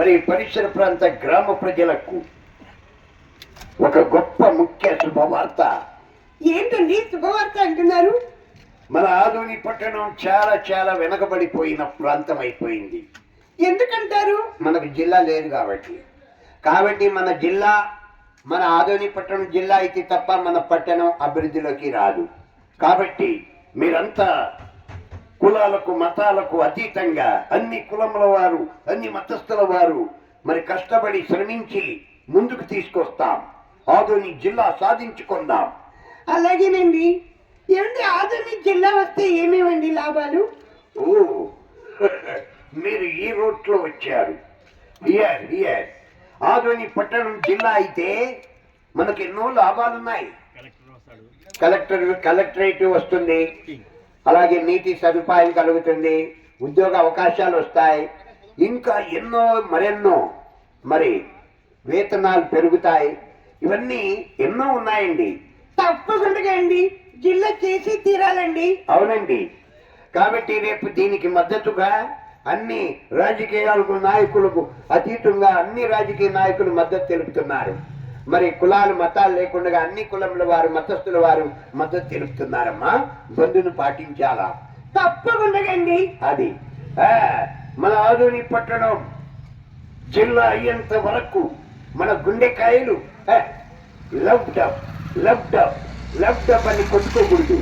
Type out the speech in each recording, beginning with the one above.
మరి పరిసర ప్రాంత గ్రామ ప్రజలకు ఒక గొప్ప ముఖ్య శుభవార్త. ఏంటండి శుభవార్త అంటున్నారు? మన ఆదోని పట్టణం చాలా చాలా వెనకబడిపోయిన ప్రాంతం అయిపోయింది. ఎందుకంటారు? మనకు జిల్లా లేదు కాబట్టి మన జిల్లా, మన ఆదోని పట్టణం జిల్లా అయితే తప్ప మన పట్టణం అభివృద్ధిలోకి రాదు. కాబట్టి మీరంతా కులాలకు మతాలకు అతీతంగా అన్ని కులముల వారు, అన్ని మతస్థుల వారు మరి కష్టపడి శ్రమించి ముందుకు తీసుకొస్తాం. ఆదోని జిల్లా సాధించుకుందాం. అలాగేనండి. ఏమండి, ఆదోని జిల్లా వస్తే ఏమేమండి లాభాలు? ఓ మీరు ఈ రోడ్లో వచ్చారు. ఆదోని పట్టణం జిల్లా అయితే మనకు ఎన్నో లాభాలున్నాయి. కలెక్టరేట్ వస్తుంది, అలాగే నీటి సదుపాయం కలుగుతుంది, ఉద్యోగ అవకాశాలు వస్తాయి, ఇంకా మరెన్నో మరి వేతనాలు పెరుగుతాయి. ఇవన్నీ ఎన్నో ఉన్నాయండి. తప్పకుండా అండి, జిల్లా చేసి తీరాలండి. అవునండి. కాబట్టి రేపు దీనికి మద్దతుగా అన్ని రాజకీయాలకు నాయకులకు అతీతంగా అన్ని రాజకీయ నాయకులు మద్దతు తెలుపుతున్నారు. మరి కులాలు మతాలు లేకుండా అన్ని కులముల వారు, మతస్థుల వారు మద్దతు తెలుపుతున్నారమ్మా. బంధును పాటించాలా? తప్పకుండా అండి. అది మన ఆదోని పట్టణం జిల్లా అయ్యేంత వరకు మన గుండెకాయలు లెఫ్ట్ అప్ అని కొట్టుకోకూడదు.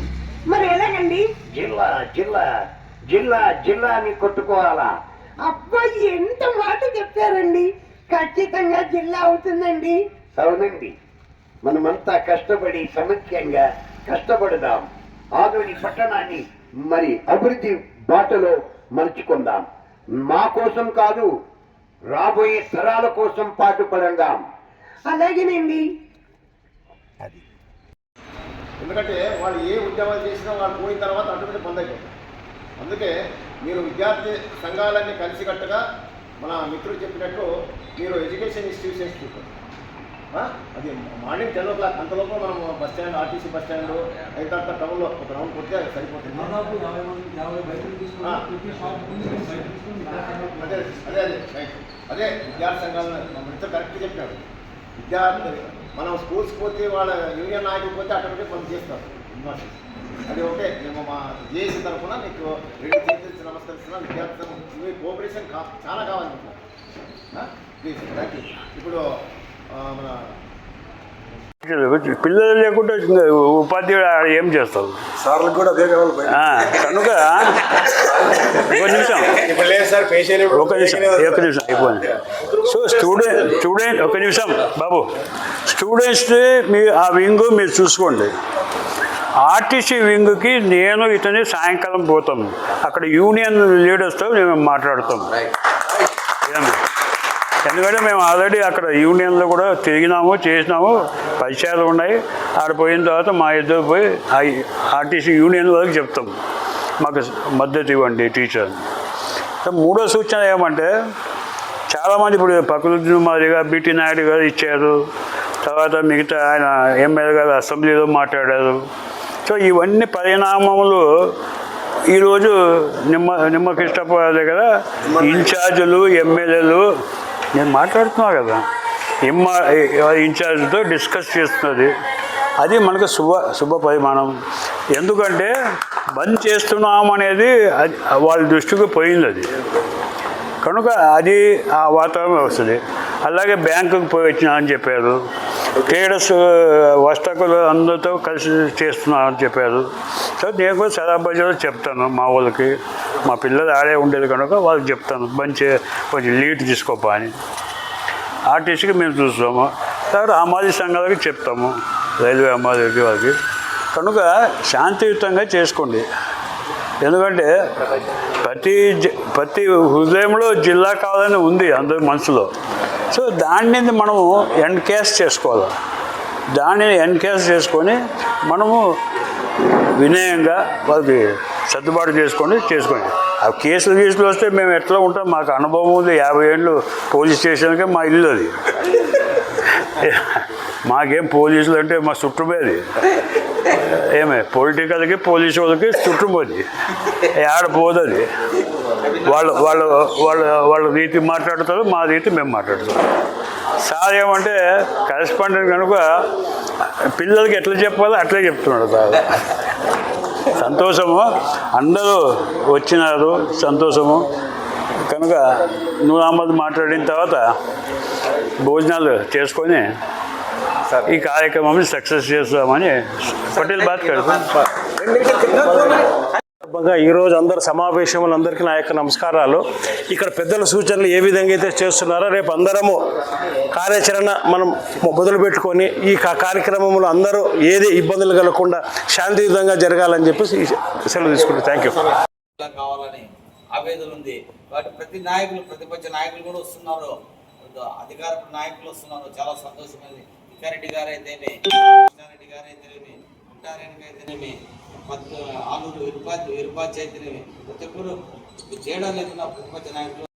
మరి ఎలాగండి? జిల్లా జిల్లా జిల్లా జిల్లా అని కొట్టుకోవాలా? అబ్బాయి ఎంత మాట చెప్పారండి. ఖచ్చితంగా జిల్లా అవుతుందండి. అవునండి. మనమంతా కష్టపడి సమైక్యంగా కష్టపడదాం. ఆదోని పట్టణాన్ని మరి అభివృద్ధి బాటలో మలుచుకుందాం. మా కోసం కాదు, రాబోయే తరాల కోసం పాటుపడదాం. అలాగేనండి. అది ఎందుకంటే వాళ్ళు ఏ ఉద్యమాలు చేసినా వాళ్ళు పోయిన తర్వాత అటువంటి బంద్ అయిపోతారు. అందుకే మీరు విద్యార్థి సంఘాలన్నీ కలిసికట్టుగా మన మిత్రులు చెప్పినట్టు మీరు ఎడ్యుకేషన్ ఇన్స్టిట్యూషన్స్ చూస్తారు. అది మార్నింగ్ 10 o'clock అంతలోపు మనం bus stand, RTC bus stand అయిన తర్వాత టౌన్లో ఒక రౌండ్ కొడితే సరిపోతుంది. అదే విద్యార్థి సంఘాలను మిత్రులు కరెక్ట్ చెప్పినాడు. విద్యార్థి మనం స్కూల్స్కి పోతే వాళ్ళ యూనియన్ నాయకులు పోతే ఆటోమేటిక్ మనం చేస్తాం. అది ఓకే. మేము మా జేఏసీ తరఫున మీకు 2 చేతులు నమస్కరిస్తున్నాం. విద్యార్థి మీ కోఆపరేషన్ చాలా కావాలనుకుంటున్నాం. Please, thank you. ఇప్పుడు మన పిల్లలు లేకుండా ఉపాధ్యాయుడు ఏం చేస్తారు? సార్లకు కూడా అదే కావాలి కనుక ఒక నిమిషం అయిపోయింది. సో స్టూడెంట్ ఒక నిమిషం బాబు, స్టూడెంట్స్ని మీ ఆ వింగ్ మీరు చూసుకోండి. ఆర్టీసీ వింగ్కి నేను ఇతని సాయంకాలం పోతాము. అక్కడ యూనియన్ లీడర్స్తో మేము మాట్లాడతాము. ఎందుకంటే మేము ఆల్రెడీ అక్కడ యూనియన్లో కూడా తిరిగినాము, చేసినాము, పరిచయాలు ఉన్నాయి. ఆడ పోయిన తర్వాత మా ఇద్దరు పోయి ఆర్టీసీ యూనియన్ వరకు చెప్తాం, మాకు మద్దతు ఇవ్వండి టీచర్. మూడో సూచన ఏమంటే, చాలామంది ఇప్పుడు ఫక్రుద్దీన్ మాదిరిగా బీటీ నాయుడు గారు ఇచ్చారు, తర్వాత మిగతా ఆయన ఎమ్మెల్యే గారు అసెంబ్లీలో మాట్లాడారు. సో ఇవన్నీ పరిణామములు ఈరోజు నిమ్మకృష్ణప్ప దగ్గర ఇన్ఛార్జీలు, ఎమ్మెల్యేలు నేను మాట్లాడుతున్నా కదా, ఇన్ఛార్జ్తో డిస్కస్ చేస్తున్నది. అది మనకు శుభ పరిమాణం. ఎందుకంటే బంద్ చేస్తున్నాం అనేది వాళ్ళ దృష్టికి పోయింది. అది కనుక అది ఆ వాతావరణం వస్తుంది. అలాగే బ్యాంకుకి పోయి వచ్చినా అని చెప్పారు. ట్రేడర్స్ వర్తకులు అందరితో కలిసి చేస్తున్నాను అని చెప్పారు. సో నేను కూడా సదాబజాలో చెప్తాను మా వాళ్ళకి, మా పిల్లలు ఆడే ఉండేది కనుక వాళ్ళకి చెప్తాను, మంచి కొంచెం లీడ్ తీసుకోపా అని. ఆర్టీసీకి మేము చూస్తాము, తర్వాత హమాలీ సంఘాలకి చెప్తాము, రైల్వే హమాలీకి వాళ్ళకి. కనుక శాంతియుతంగా చేసుకోండి. ఎందుకంటే ప్రతి హృదయంలో జిల్లా కావాలని ఉంది అందరి మనసులో. సో దాన్ని మనము ఎన్కేస్ చేసుకోవాలి. దానిని ఎన్కేస్ చేసుకొని మనము వినయంగా వాళ్ళకి సర్దుబాటు చేసుకోండి. ఆ కేసులు వస్తే మేము ఎట్లా ఉంటాం, మాకు అనుభవం ఉంది. 50 ఏళ్ళు పోలీస్ స్టేషన్కే మా ఇల్లు అది. మాకేం పోలీసులు అంటే మా చుట్టుపేది. ఏమే పొలిటికల్కి పోలీసు వాళ్ళకి చుట్టుపోద్ది ఆడపోదు అది. వాళ్ళు వాళ్ళు వాళ్ళు వాళ్ళ రీతి మాట్లాడతారు, మా రీతి మేము మాట్లాడతాం. సార్ ఏమంటే కరెస్పాండెంట్ కనుక పిల్లలకి ఎట్లా చెప్పాలో అట్లే చెప్తున్నాడు సార్. సంతోషము, అందరూ వచ్చినారు, సంతోషము. కనుక నూరు అహ్మద్ మాట్లాడిన తర్వాత భోజనాలు చేసుకొని ఈ కార్యక్రమాన్ని సక్సెస్ చేస్తామని పటేల్ బాత్ కడతాం. ఈరోజు అందరు సమావేశంలో అందరికీ నా యొక్క నమస్కారాలు. ఇక్కడ పెద్దల సూచనలు ఏ విధంగా అయితే చేస్తున్నారో రేపు అందరము కార్యాచరణ మనం మొదలు పెట్టుకొని ఈ కార్యక్రమంలో అందరూ ఏది ఇబ్బందులు కలగకుండా శాంతియుతంగా జరగాలని చెప్పేసి సెలవు తీసుకుంటాం. Thank you. కావాలని ఆవేదన ఉంది. వాటి ప్రతి నాయకులు, ప్రతిపక్ష నాయకులు కూడా వస్తున్నారు, అధికార నాయకులు వస్తున్నారు. చాలా సంతోషమైంది. వికారెడ్డి గారు అయితేనే, కృష్ణారెడ్డి గారు అయితేనేమి, ఉంటారెడ్డి అయితేనేమి, ఆలూరు విరుపాచి అయితేనేమి, ప్రతి ఒక్కరు చేయడం లేదు నా ప్రతిపక్ష నాయకులు.